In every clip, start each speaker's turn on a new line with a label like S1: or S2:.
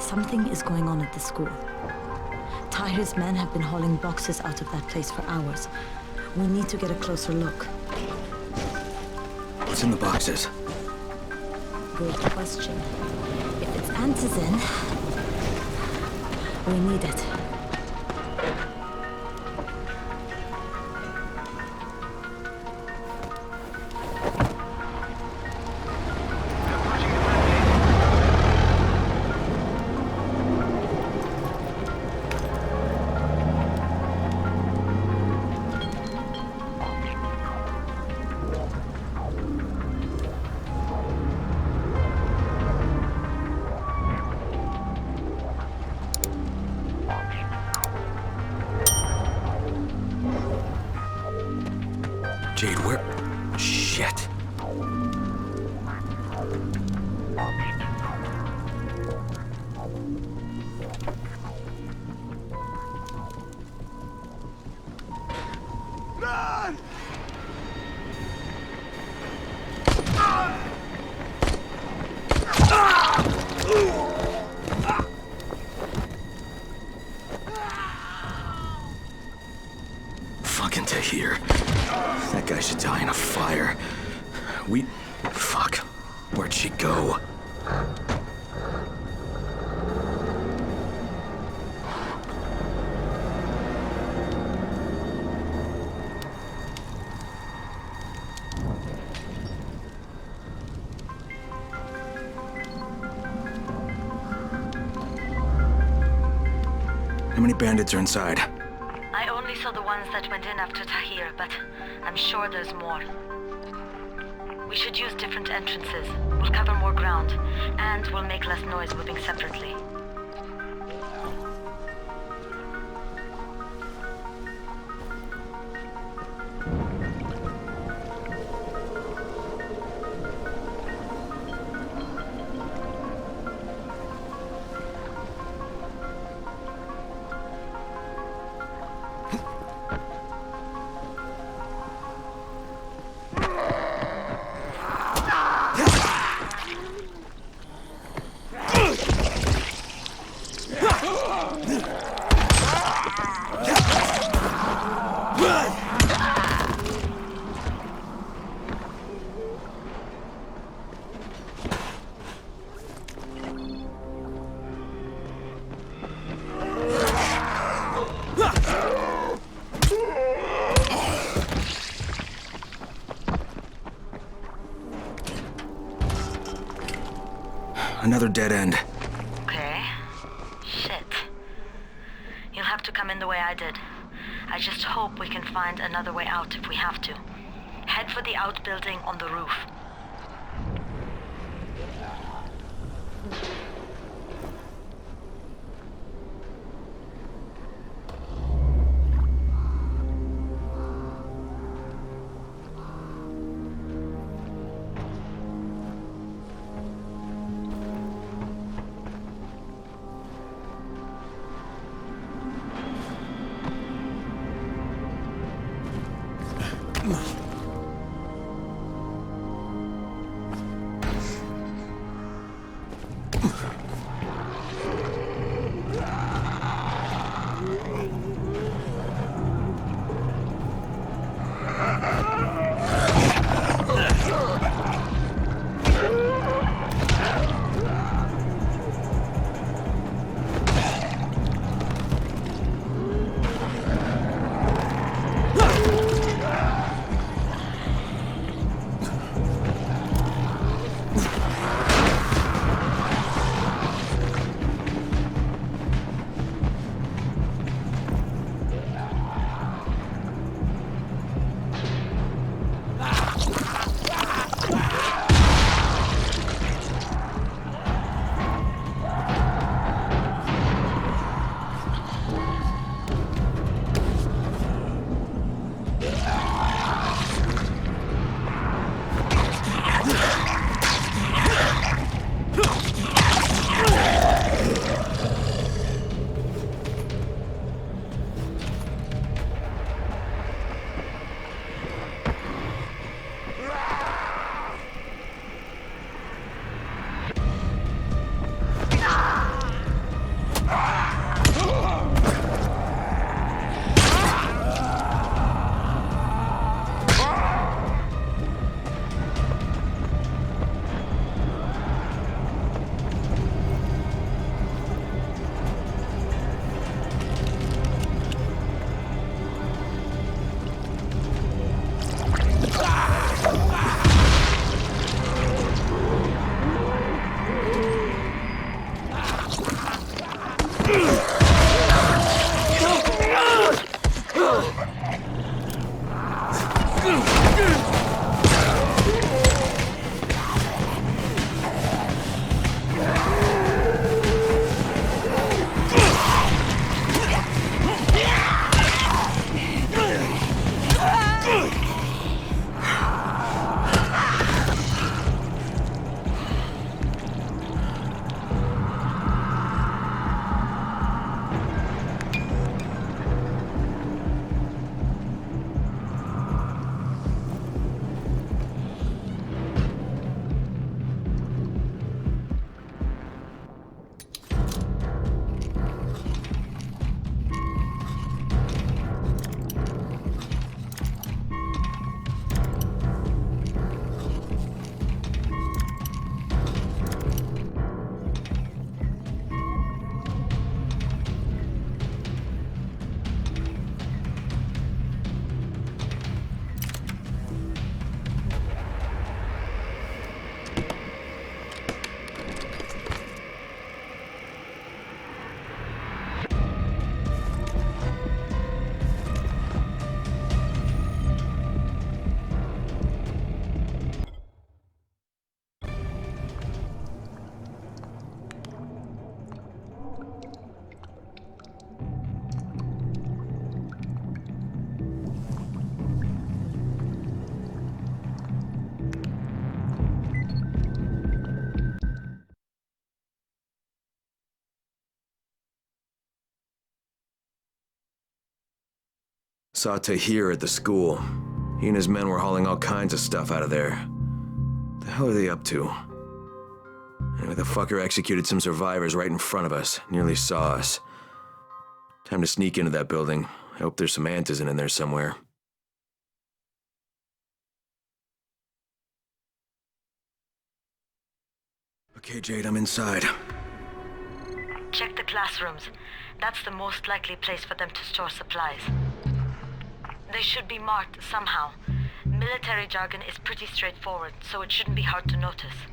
S1: Something is going on at the school. Tahir's men have been hauling boxes out of that place for hours. We need to get a closer look.
S2: What's in the boxes?
S1: Good question. If it's antizin, we need it.
S2: Jade, where? Shit. Fucking Tahir. That guy should die in a fire. Fuck. Where'd she go? How many bandits are inside?
S1: I only saw the ones that went in after Tahir, but I'm sure there's more. We should use different entrances. We'll cover more ground, and we'll make less noise moving separately.
S2: Another dead end.
S1: Okay. Shit. You'll have to come in the way I did. I just hope we can find another way out if we have to. Head for the outbuilding on the roof.
S2: Saw Tahir at the school. He and his men were hauling all kinds of stuff out of there. What the hell are they up to? Anyway, the fucker executed some survivors right in front of us. Nearly saw us. Time to sneak into that building. I hope there's some antizin in there somewhere. Okay, Jade, I'm inside.
S1: Check the classrooms. That's the most likely place for them to store supplies. They should be marked somehow. Military jargon is pretty straightforward, so it shouldn't be hard to notice.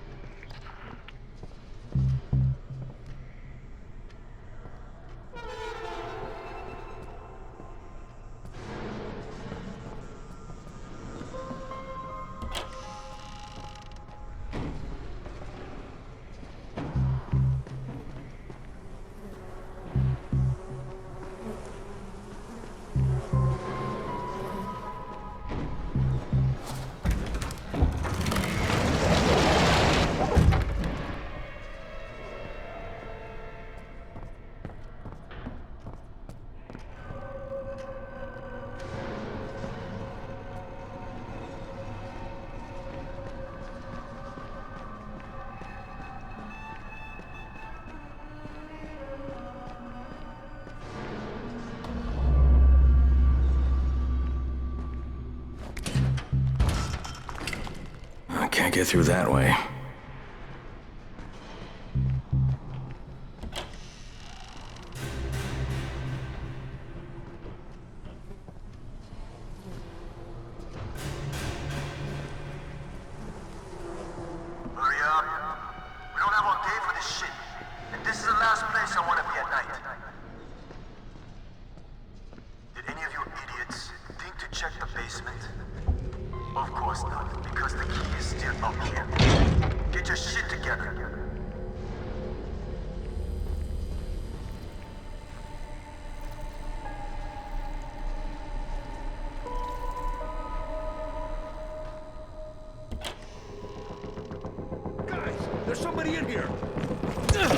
S2: Can't get through that way.
S3: Hurry up. We don't have all day for this shit. And this is the last place I want to be at night. Did any of you idiots think to check the basement? Of course not, because the key is still up here. Get your shit together.
S2: Guys, there's somebody in here.
S1: Turn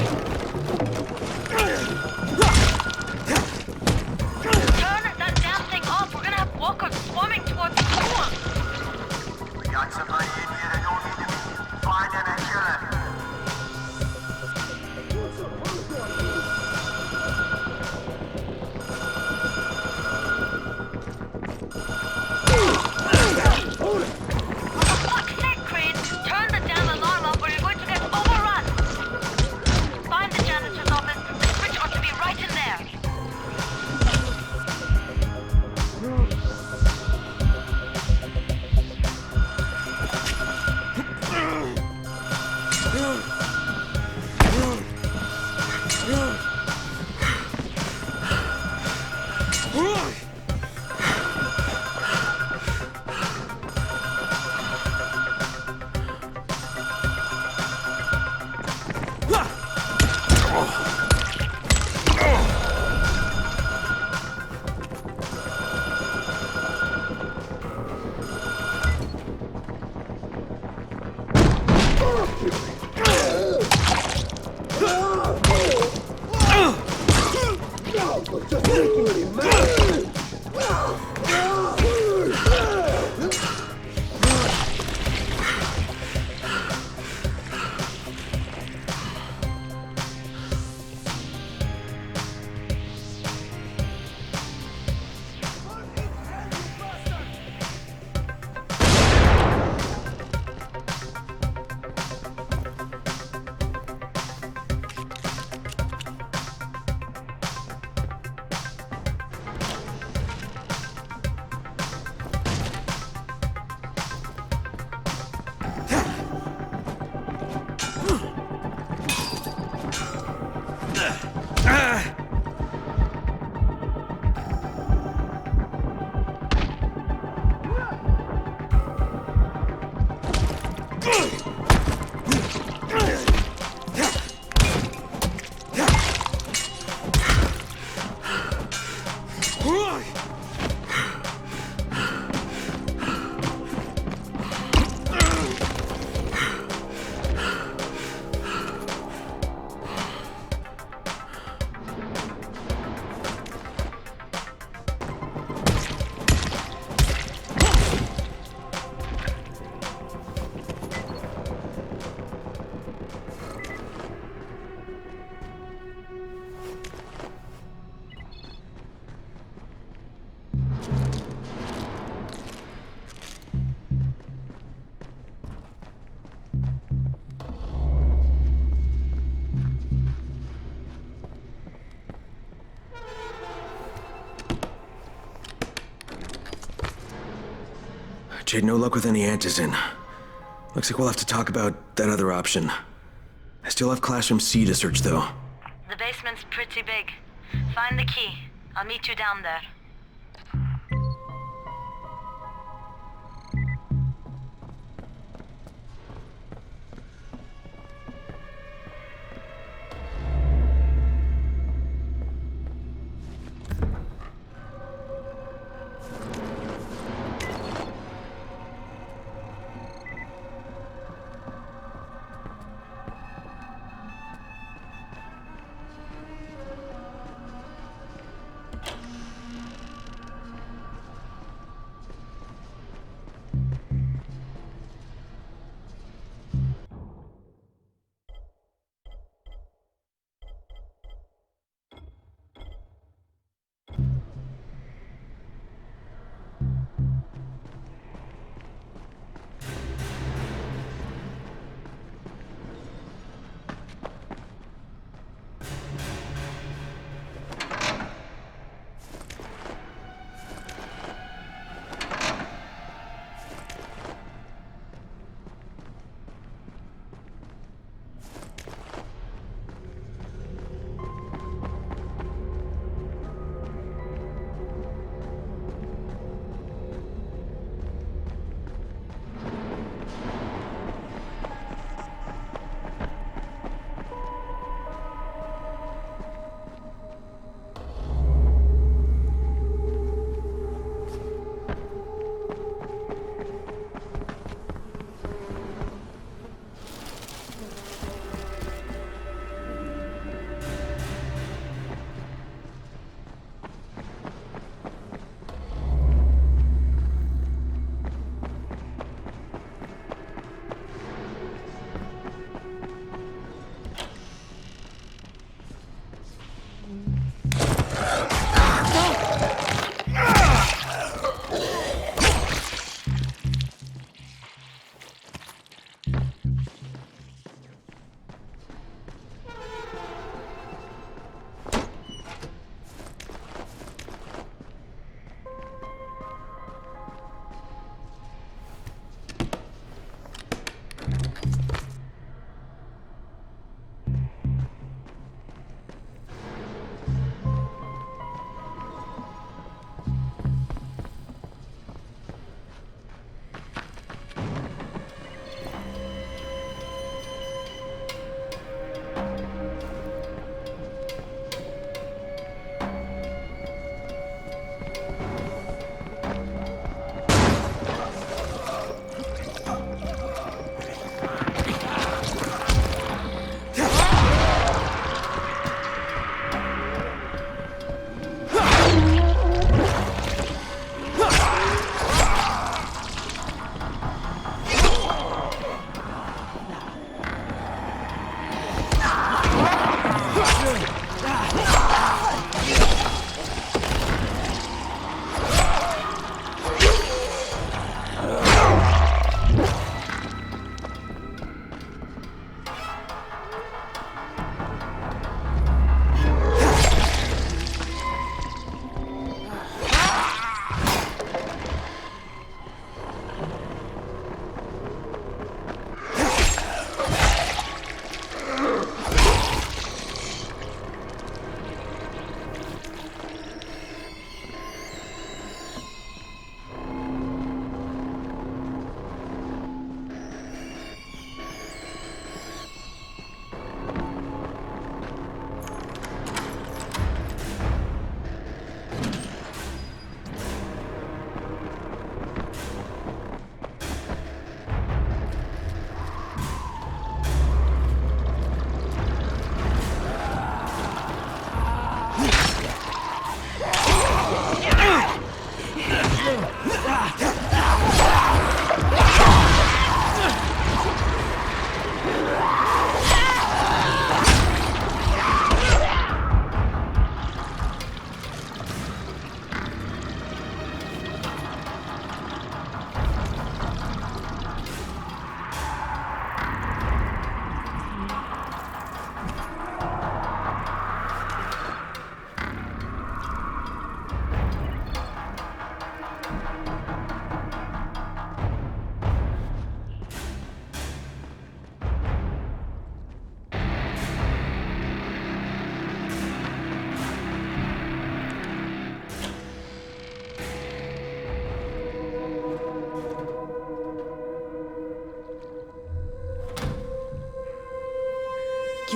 S1: that damn thing off! We're gonna have walkers swarming towards the school!
S3: We got somebody in here that don't need to be. Find them and kill them.
S1: For fuck's sake, Crane! Turn the damn alarm off or you're going to get overrun! Find the janitor's office. The switch ought to be right in there.
S2: Jade, no luck with any antizin. Looks like we'll have to talk about that other option. I still have Classroom C to search, though.
S1: The basement's pretty big. Find the key. I'll meet you down there.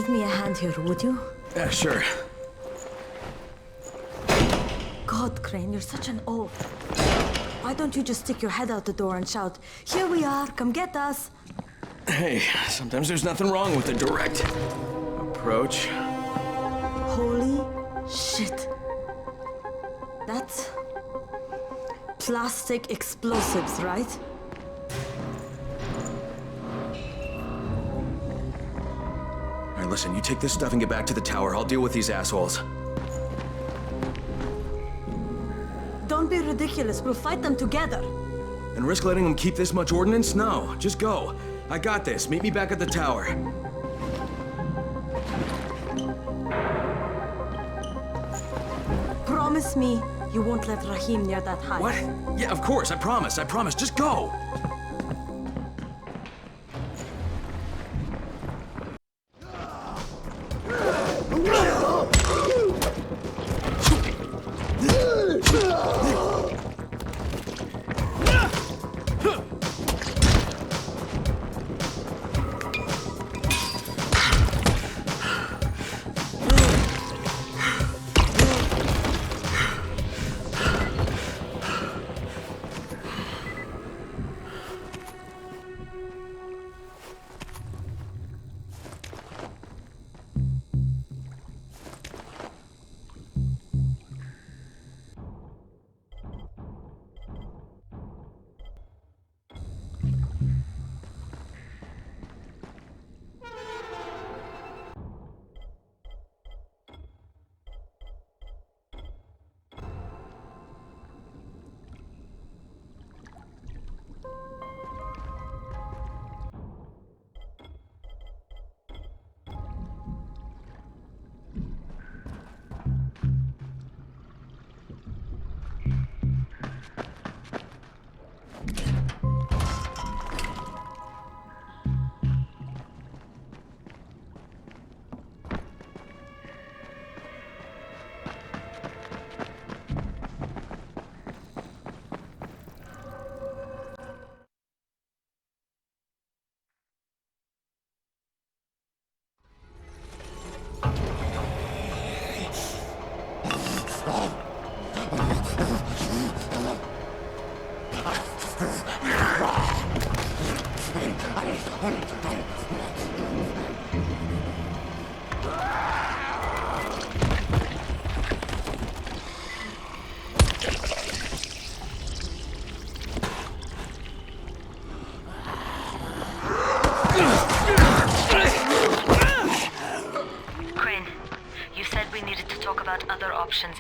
S1: give me a hand here, would you?
S2: Yeah, sure.
S1: God, Crane, you're such an oaf. Why don't you just stick your head out the door and shout, "Here we are, come get us"?
S2: Hey, sometimes there's nothing wrong with a direct approach.
S1: Holy shit. That's plastic explosives, right?
S2: All right, listen, you take this stuff and get back to the tower. I'll deal with these assholes.
S1: Don't be ridiculous. We'll fight them together.
S2: And risk letting them keep this much ordnance? No, just go. I got this. Meet me back at the tower.
S1: Promise me you won't let Rahim near that hive.
S2: What? Yeah, of course. I promise. I promise. Just go.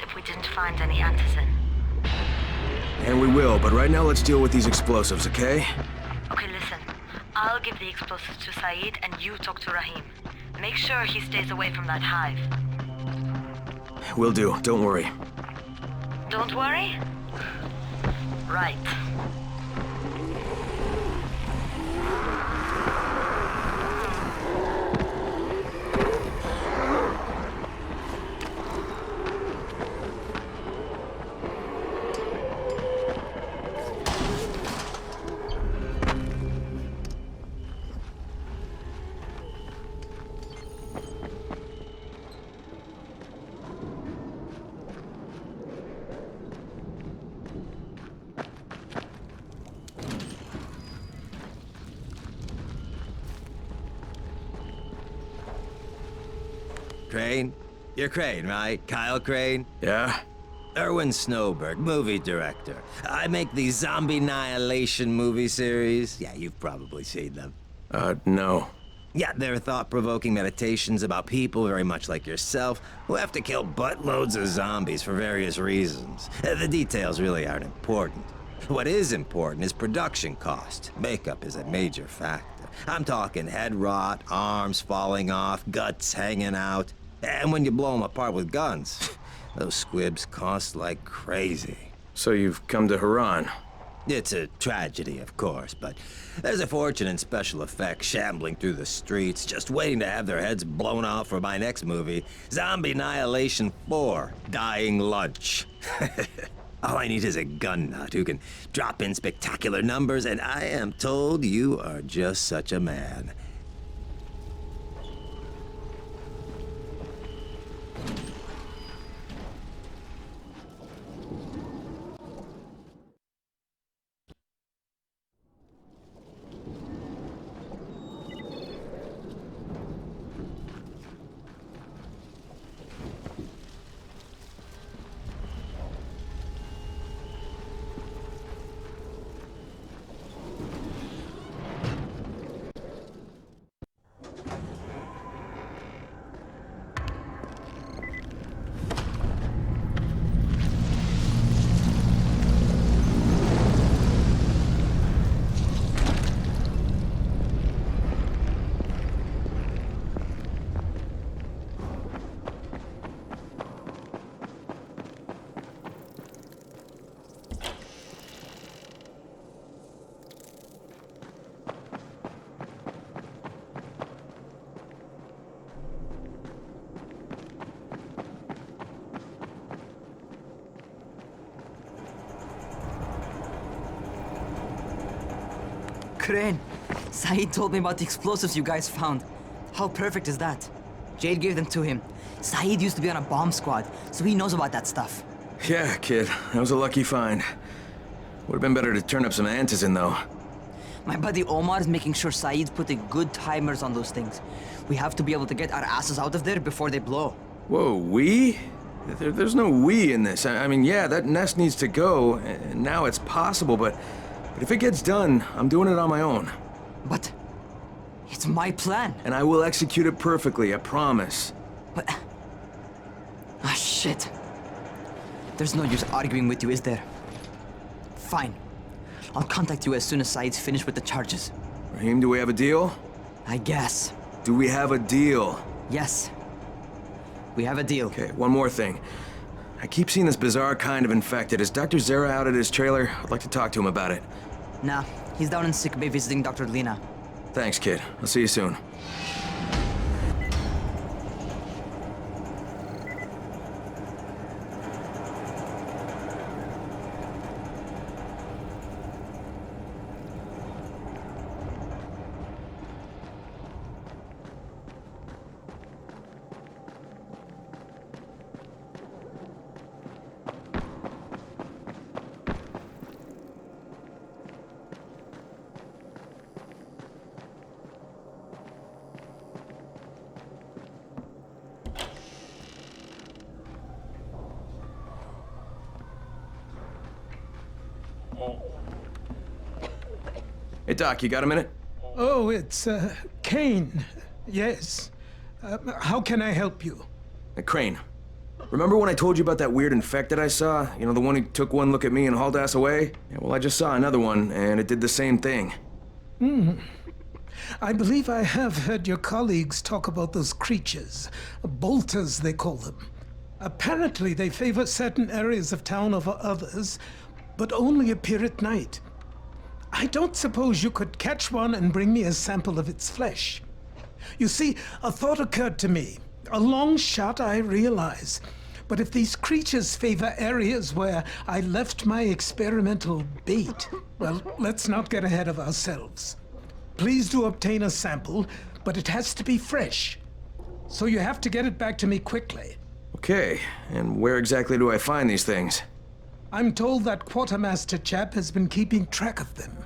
S1: If we didn't find any antizin.
S2: And we will, but right now let's deal with these explosives, okay?
S1: Okay, listen. I'll give the explosives to Saeed and you talk to Rahim. Make sure he stays away from that hive.
S2: Will do, don't worry.
S1: Don't worry? Right.
S4: Crane? You're Crane, right? Kyle Crane?
S2: Yeah?
S4: Erwin Snowberg, movie director. I make these zombie annihilation movie series. Yeah, you've probably seen them.
S2: No.
S4: Yeah, they're thought-provoking meditations about people very much like yourself who have to kill buttloads of zombies for various reasons. The details really aren't important. What is important is production cost. Makeup is a major factor. I'm talking head rot, arms falling off, guts hanging out. And when you blow them apart with guns, those squibs cost like crazy.
S2: So you've come to Haran?
S4: It's a tragedy, of course, but there's a fortune in special effects shambling through the streets, just waiting to have their heads blown off for my next movie, Zombie Annihilation 4, Dying Lunch. All I need is a gun nut who can drop in spectacular numbers, and I am told you are just such a man.
S5: Crane, Saeed told me about the explosives you guys found. How perfect is that? Jade gave them to him. Saeed used to be on a bomb squad, so he knows about that stuff.
S2: Yeah, kid. That was a lucky find. Would have been better to turn up some antizin, though.
S5: My buddy Omar is making sure Saeed's putting good timers on those things. We have to be able to get our asses out of there before they blow.
S2: Whoa, we? There's no we in this. I mean, yeah, that nest needs to go, and now it's possible, but if it gets done, I'm doing it on my own.
S5: But it's my plan.
S2: And I will execute it perfectly, I promise.
S5: But... ah, shit. There's no use arguing with you, is there? Fine. I'll contact you as soon as Saeed's finished with the charges.
S2: Raheem, do we have a deal?
S5: I guess.
S2: Do we have a deal?
S5: Yes. We have a deal.
S2: Okay, one more thing. I keep seeing this bizarre kind of infected. Is Dr. Zera out at his trailer? I'd like to talk to him about it.
S5: Nah, he's down in sick bay visiting Dr. Lena.
S2: Thanks, kid. I'll see you soon. Hey, Doc, you got a minute?
S6: Oh, it's, Kane. Yes. How can I help you?
S2: Crane. Remember when I told you about that weird infected I saw? You know, the one who took one look at me and hauled ass away? Yeah, well, I just saw another one, and it did the same thing.
S6: I believe I have heard your colleagues talk about those creatures. Bolters, they call them. Apparently, they favor certain areas of town over others, but only appear at night. I don't suppose you could catch one and bring me a sample of its flesh. You see, a thought occurred to me. A long shot, I realize. But if these creatures favor areas where I left my experimental bait, well, let's not get ahead of ourselves. Please do obtain a sample, but it has to be fresh. So you have to get it back to me quickly.
S2: Okay, and where exactly do I find these things?
S6: I'm told that quartermaster chap has been keeping track of them.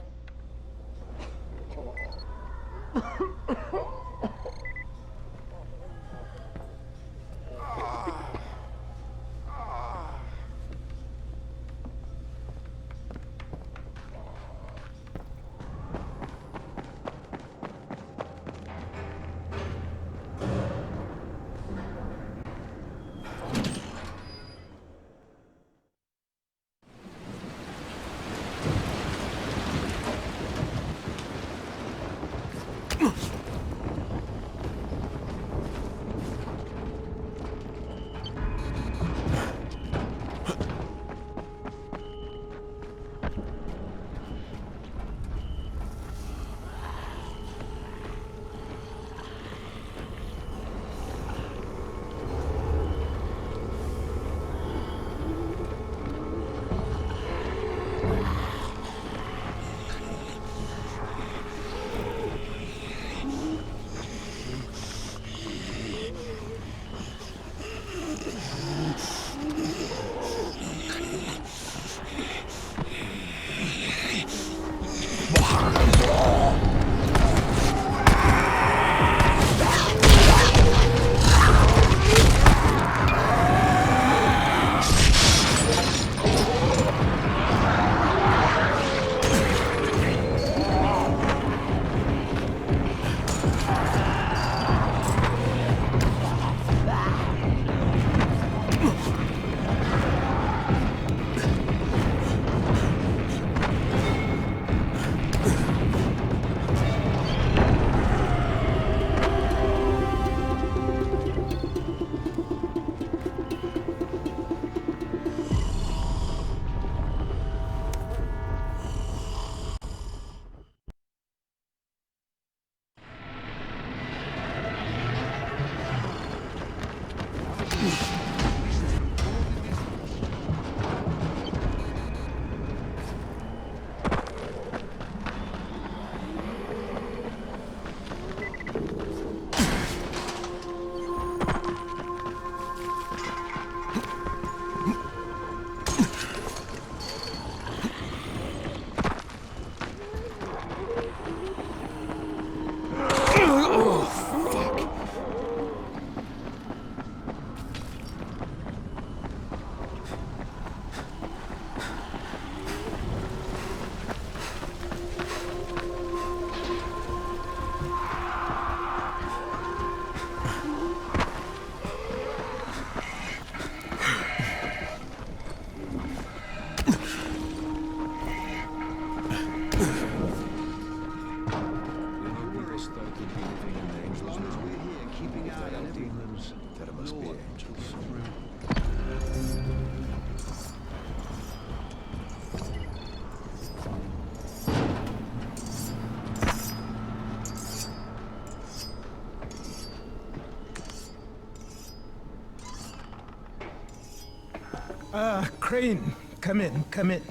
S6: Crane, come in, come in.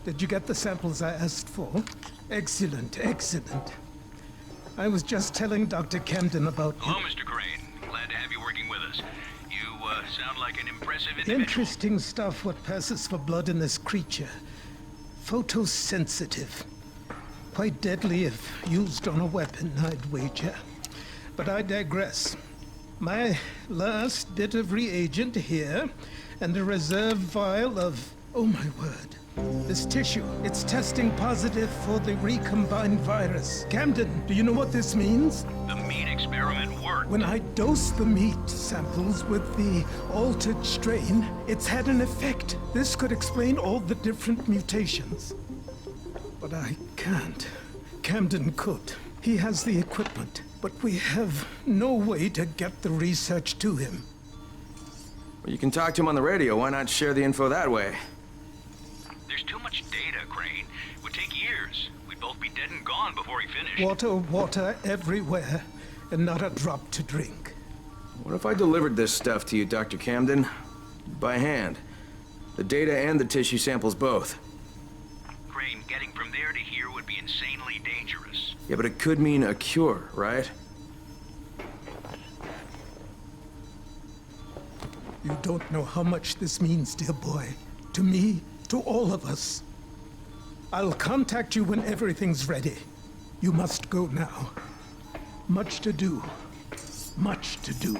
S6: Did you get the samples I asked for? Excellent, excellent. I was just telling Dr. Camden about...
S7: Hello, Mr. Crane. Glad to have you working with us. You sound like an impressive individual.
S6: Interesting stuff, what passes for blood in this creature. Photosensitive. Quite deadly if used on a weapon, I'd wager. But I digress. My last bit of reagent here, and a reserve vial of... oh my word. This tissue, it's testing positive for the recombined virus. Camden, do you know what this means?
S7: The meat experiment worked.
S6: When I dose the meat samples with the altered strain, it's had an effect. This could explain all the different mutations. But I can't. Camden could. He has the equipment, but we have no way to get the research to him.
S2: Well, you can talk to him on the radio. Why not share the info that way?
S7: There's too much data, Crane. It would take years. We'd both be dead and gone before he finished.
S6: Water, water everywhere, and not a drop to drink.
S2: What if I delivered this stuff to you, Dr. Camden? By hand. The data and the tissue samples both.
S7: Crane, getting from there to here would be insanely dangerous.
S2: Yeah, but it could mean a cure, right?
S6: You don't know how much this means, dear boy. To me, to all of us. I'll contact you when everything's ready. You must go now. Much to do. Much to do.